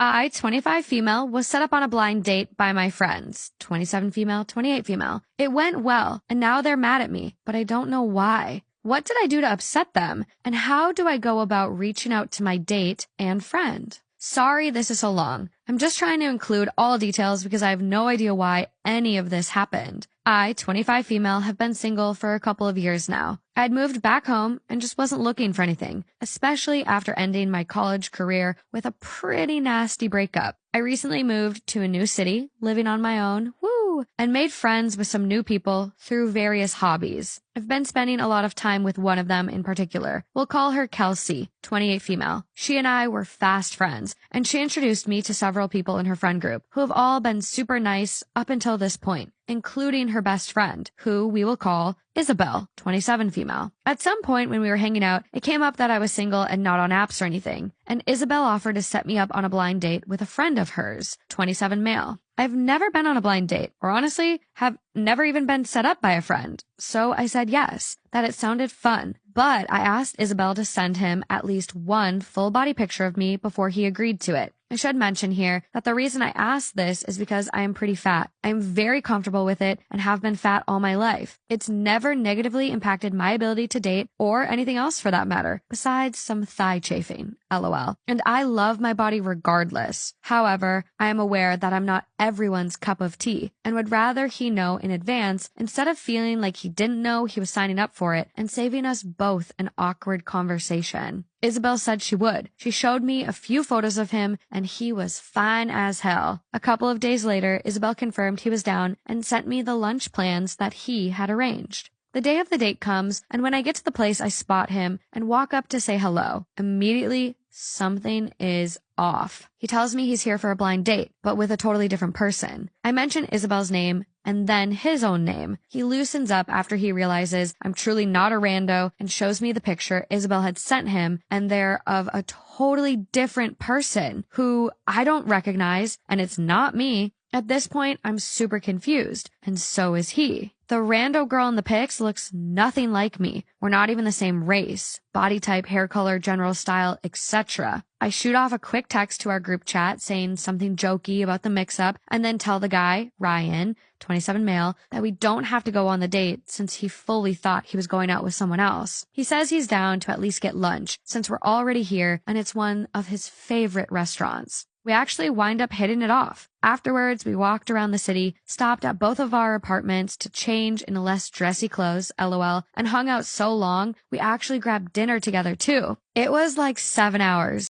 I, 25 female, was set up on a blind date by my friends, 27 female, 28 female. It went well, and now they're mad at me, but I don't know why. What did I do to upset them? And how do I go about reaching out to my date and friend? Sorry this is so long. I'm just trying to include all details because I have no idea why any of this happened. I, 25 female, have been single for a couple of years now. I'd moved back home and just wasn't looking for anything, especially after ending my college career with a pretty nasty breakup. I recently moved to a new city, living on my own, and made friends with some new people through various hobbies. I've been spending a lot of time with one of them in particular. We'll call her Kelsey, 28 female. She and I were fast friends, and she introduced me to several people in her friend group who have all been super nice up until this point, including her best friend, who we will call Isabel, 27 female. At some point when we were hanging out, it came up that I was single and not on apps or anything, and Isabel offered to set me up on a blind date with a friend of hers, 27 male. I've never been on a blind date, or honestly, have never even been set up by a friend. So I said yes, that it sounded fun. But I asked Isabel to send him at least one full body picture of me before he agreed to it. I should mention here that the reason I asked this is because I am pretty fat. I am very comfortable with it and have been fat all my life. It's never negatively impacted my ability to date or anything else for that matter, besides some thigh chafing, lol. And I love my body regardless. However, I am aware that I'm not everyone's cup of tea and would rather he know in advance instead of feeling like he didn't know he was signing up for it and saving us both an awkward conversation. Isabel said she would. She showed me a few photos of him, and he was fine as hell. A couple of days later, Isabel confirmed he was down and sent me the lunch plans that he had arranged. The day of the date comes, and when I get to the place, I spot him and walk up to say hello. Immediately, something is off. He tells me he's here for a blind date, but with a totally different person. I mention Isabel's name and then his own name. He loosens up after he realizes I'm truly not a rando and shows me the picture Isabel had sent him, and they're of a totally different person who I don't recognize, and it's not me. At this point, I'm super confused, and so is he. The rando girl in the pics looks nothing like me. We're not even the same race, body type, hair color, general style, etc. I shoot off a quick text to our group chat saying something jokey about the mix-up and then tell the guy, Ryan, 27 male, that we don't have to go on the date since he fully thought he was going out with someone else. He says he's down to at least get lunch since we're already here and it's one of his favorite restaurants. We actually wind up hitting it off. Afterwards, we walked around the city, stopped at both of our apartments to change into less dressy clothes, lol, and hung out so long, we actually grabbed dinner together too. It was like 7 hours.